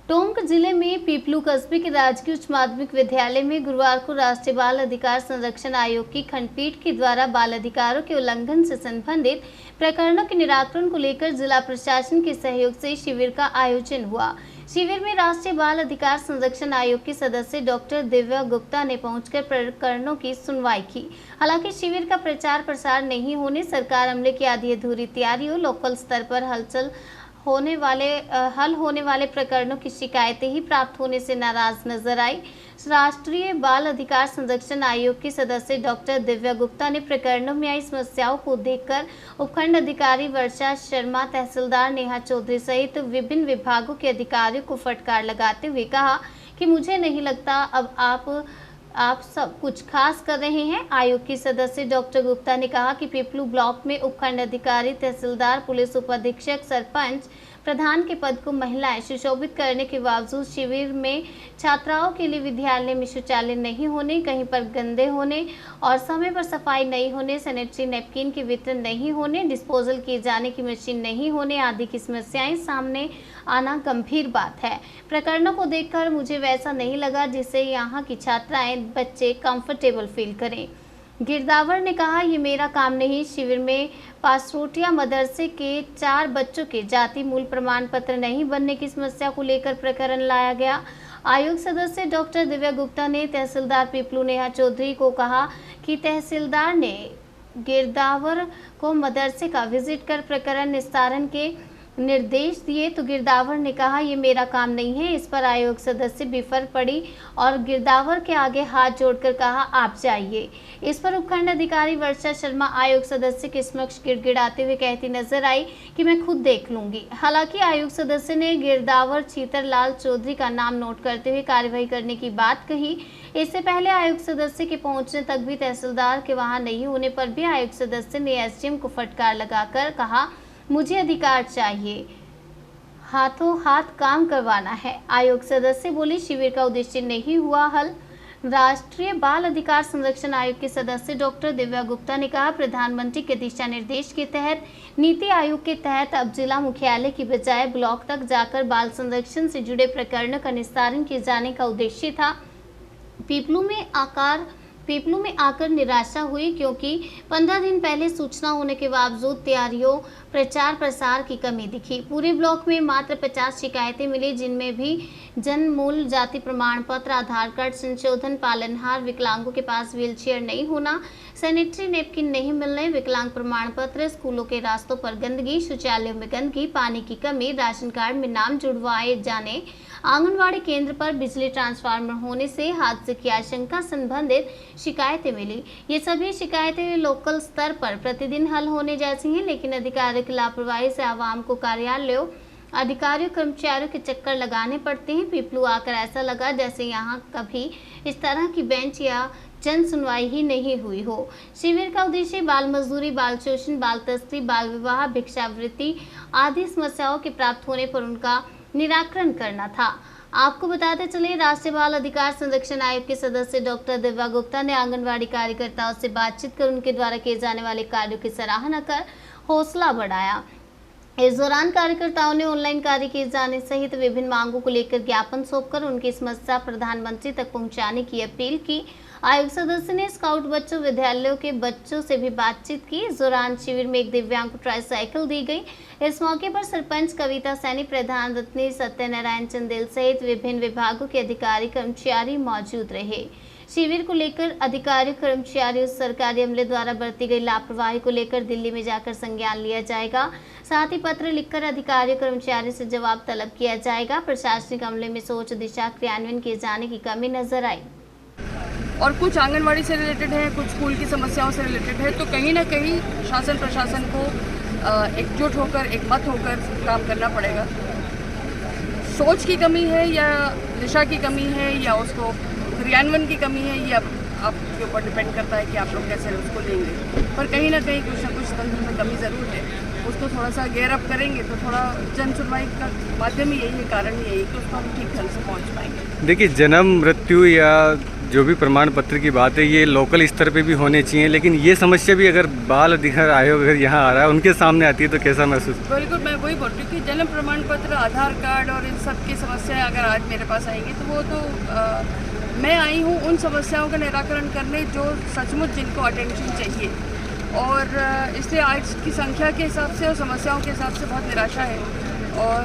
टोंक जिले में पीपलू कस्बे के राजकीय उच्च माध्यमिक विद्यालय में गुरुवार को राष्ट्रीय बाल अधिकार संरक्षण आयोग की खंडपीठ के द्वारा बाल अधिकारों के उल्लंघन से संबंधित प्रकरणों के निराकरण को लेकर जिला प्रशासन के सहयोग से शिविर का आयोजन हुआ। शिविर में राष्ट्रीय बाल अधिकार संरक्षण आयोग के सदस्य डॉक्टर दिव्या गुप्ता ने पहुंचकर प्रकरणों की सुनवाई की। हालांकि शिविर का प्रचार प्रसार नहीं होने, सरकार अमले की आधी अधूरी तैयारियों, लोकल स्तर पर हल होने वाले प्रकरणों की शिकायतें ही प्राप्त होने से नाराज नजर आई। राष्ट्रीय बाल अधिकार संरक्षण आयोग के सदस्य डॉक्टर दिव्या गुप्ता ने प्रकरणों में आई समस्याओं को देखकर उपखंड अधिकारी वर्षा शर्मा, तहसीलदार नेहा चौधरी सहित विभिन्न विभागों के अधिकारियों को फटकार लगाते हुए कहा कि मुझे नहीं लगता अब आप सब कुछ खास कर रहे हैं। आयोग की सदस्य डॉक्टर गुप्ता ने कहा कि पीपलू ब्लॉक में उपखंड अधिकारी, तहसीलदार, पुलिस उपाधीक्षक, सरपंच, प्रधान के पद को महिलाएं सुशोभित करने के बावजूद शिविर में छात्राओं के लिए विद्यालय में शौचालय नहीं होने, कहीं पर गंदे होने और समय पर सफाई नहीं होने, सैनिटरी नैपकिन के वितरण नहीं होने, डिस्पोजल किए जाने की मशीन नहीं होने आदि की समस्याएं सामने आना गंभीर बात है। प्रकरणों को देखकर मुझे वैसा नहीं लगा जिससे यहाँ की छात्राएं, बच्चे कंफर्टेबल फील करें। गिरदावर ने कहा, ये मेरा काम नहीं। शिविर में पासरोटिया मदरसे के 4 बच्चों के जाति मूल प्रमाण पत्र नहीं बनने की समस्या को लेकर प्रकरण लाया गया। आयोग सदस्य डॉक्टर दिव्या गुप्ता ने तहसीलदार पीपलू नेहा चौधरी को कहा कि तहसीलदार ने गिरदावर को मदरसे का विजिट कर प्रकरण निस्तारण के निर्देश दिए तो गिरदावर ने कहा, ये मेरा काम नहीं है। इस पर आयोग सदस्य बिफर पड़ी और गिरदावर के आगे हाथ जोड़कर कहा, आप जाइए। इस पर उपखंड अधिकारी वर्षा शर्मा आयोग सदस्य के समक्ष गिड़गिड़ाते हुए कहती नजर आई कि मैं खुद देख लूंगी। हालांकि आयोग सदस्य ने गिरदावर छीतरलाल चौधरी का नाम नोट करते हुए कार्यवाही करने की बात कही। इससे पहले आयोग सदस्य के पहुंचने तक भी तहसीलदार के वहां नहीं होने पर भी आयोग सदस्य ने एसडीएम को फटकार लगाकर कहा, मुझे अधिकार चाहिए, हाथों हाथ काम करवाना है। आयोग सदस्य बोले, शिविर का उद्देश्य नहीं हुआ हल। राष्ट्रीय बाल अधिकार संरक्षण आयोग के सदस्य डॉक्टर दिव्या गुप्ता ने कहा, प्रधानमंत्री के दिशा निर्देश के तहत नीति आयोग के तहत अब जिला मुख्यालय की बजाय ब्लॉक तक जाकर बाल संरक्षण से जुड़े प्रकरणों का निस्तारण किए जाने का उद्देश्य था। पीपलू में आकर निराशा हुई क्योंकि 15 दिन पहले सूचना होने के बावजूद तैयारियों, प्रचार प्रसार की कमी दिखी। पूरे ब्लॉक में मात्र 50 शिकायतें मिली, जिनमें भी जन्म मूल जाति प्रमाण पत्र, आधार कार्ड संशोधन, पालनहार, विकलांगों के पास व्हीलचेयर नहीं होना, सैनिटरी नैपकिन नहीं मिलने, विकलांग प्रमाण पत्र, स्कूलों के रास्तों पर गंदगी, शौचालयों में गंदगी, पानी की कमी, राशन कार्ड में नाम जुड़वाए जाने, आंगनवाड़ी केंद्र पर बिजली ट्रांसफार्मर होने से हादसे की आशंका संबंधित शिकायतें मिली। ये सभी शिकायतें लोकल स्तर पर प्रतिदिन हल होने जैसी हैं, लेकिन अधिकारियों की लापरवाही से आवाम को कार्यालयों, अधिकारियों, कर्मचारियों के चक्कर लगाने पड़ते हैं। पीपलू आकर ऐसा लगा जैसे यहाँ कभी इस तरह की बेंच या जन सुनवाई ही नहीं हुई हो। शिविर का उद्देश्य बाल मजदूरी, बाल शोषण, बाल तस्करी, बाल विवाह, भिक्षावृत्ति आदि समस्याओं के प्राप्त होने पर उनका निराकरण करना था। आपको बताते चले, राष्ट्रीय बाल अधिकार संरक्षण आयोग के सदस्य डॉक्टर दिव्या गुप्ता ने आंगनवाड़ी कार्यकर्ताओं से बातचीत कर उनके द्वारा किए जाने वाले कार्यों की सराहना कर हौसला बढ़ाया। इस दौरान कार्यकर्ताओं ने ऑनलाइन कार्य किए जाने सहित विभिन्न मांगों को लेकर ज्ञापन सौंपकर उनकी समस्या प्रधानमंत्री तक पहुंचाने की अपील की। आयोग सदस्य ने स्काउट बच्चों, विद्यालयों के बच्चों से भी बातचीत की। इस दौरान शिविर में एक दिव्यांग को ट्राईसाइकिल दी गई। इस मौके पर सरपंच कविता सैनी, प्रधान रत्नी सत्यनारायण चंदेल सहित विभिन्न विभागों के अधिकारी कर्मचारी मौजूद रहे। शिविर को लेकर अधिकारियों, कर्मचारियों, सरकारी अमले द्वारा बरती गई लापरवाही को लेकर दिल्ली में जाकर संज्ञान लिया जाएगा। साथ ही पत्र लिखकर अधिकारियों, कर्मचारियों से जवाब तलब किया जाएगा। प्रशासनिक अमले में सोच दिशा क्रियान्वयन किए जाने की कमी नजर आई और कुछ आंगनवाड़ी से रिलेटेड है, कुछ स्कूल की समस्याओं से रिलेटेड है। तो कहीं ना कहीं शासन प्रशासन को एकजुट होकर, एक मत होकर काम करना पड़ेगा। सोच की कमी है या दिशा की कमी है या उसको क्रियान्वयन की कमी है, ये आपके ऊपर डिपेंड करता है कि आप लोग कैसे उसको लेंगे। पर कहीं ना कुछ तंत्र में कमी ज़रूर है। उसको थोड़ा सा गेयर अप करेंगे तो थोड़ा जन सुनवाई का माध्यम ही यही है, कारण ही यही कि उसको हम ठीक ढंग से पहुँच पाएंगे। देखिए, जन्म, मृत्यु या जो भी प्रमाण पत्र की बात है ये लोकल स्तर पे भी होने चाहिए, लेकिन ये समस्या भी अगर बाल अधिकार आयोग अगर यहाँ आ रहा है उनके सामने आती है तो कैसा महसूस? बिल्कुल, मैं वही बोल रही हूँ कि जन्म प्रमाण पत्र, आधार कार्ड और इन सब की समस्याएं अगर आज मेरे पास आएंगी तो वो तो मैं आई हूँ उन समस्याओं का निराकरण करने जो सचमुच जिनको अटेंशन चाहिए, और इसलिए आज की संख्या के हिसाब से और समस्याओं के हिसाब से बहुत निराशा है और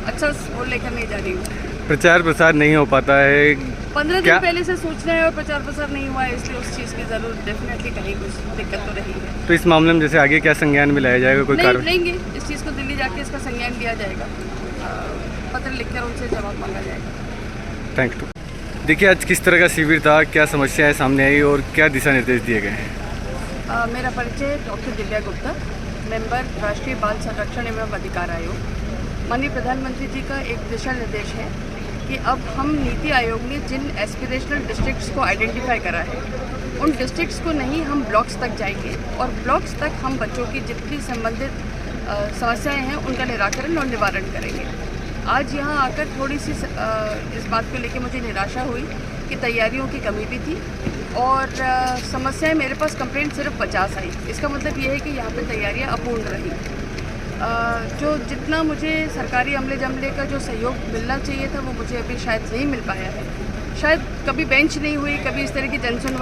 अच्छा वो लेकर नहीं जा रही हूँ। प्रचार प्रसार नहीं हो पाता है 15 दिन क्या? पहले से सूचना है और प्रचार प्रसार नहीं हुआ है, इसलिए उस चीज़ की ज़रूर डेफिनेटली कहीं कुछ दिक्कत तो रही है। तो इस मामले में जैसे आगे क्या संज्ञान में लाया जाएगा, कोई नहीं कार्रवाई? लेंगे इस चीज़ को, दिल्ली जाके इसका संज्ञान लिया जाएगा, पत्र लिखकर उनसे जवाब मांगा जाएगा। Thank you. देखिए आज किस तरह का शिविर था, क्या समस्याएं सामने आई और क्या दिशा निर्देश दिए गए हैं? मेरा परिचय डॉक्टर दिव्या गुप्ता, मेंबर राष्ट्रीय बाल संरक्षण एवं अधिकार आयोग। माननीय प्रधानमंत्री जी का एक दिशा निर्देश है कि अब हम नीति आयोग ने जिन एस्पिरेशनल डिस्ट्रिक्ट्स को आइडेंटिफाई करा है उन डिस्ट्रिक्ट्स को नहीं, हम ब्लॉक्स तक जाएंगे और ब्लॉक्स तक हम बच्चों की जितनी संबंधित समस्याएं हैं उनका निराकरण और निवारण करेंगे। आज यहाँ आकर थोड़ी सी इस बात को लेकर मुझे निराशा हुई कि तैयारियों की कमी भी थी और समस्याएं मेरे पास कंप्लेंट सिर्फ 50 आई। इसका मतलब ये है कि यहाँ पे तैयारियाँ अपूर्ण रही। जो जितना मुझे सरकारी अमले जमले का जो सहयोग मिलना चाहिए था वो मुझे अभी शायद नहीं मिल पाया है। शायद कभी बेंच नहीं हुई, कभी इस तरह की जनसुनवाई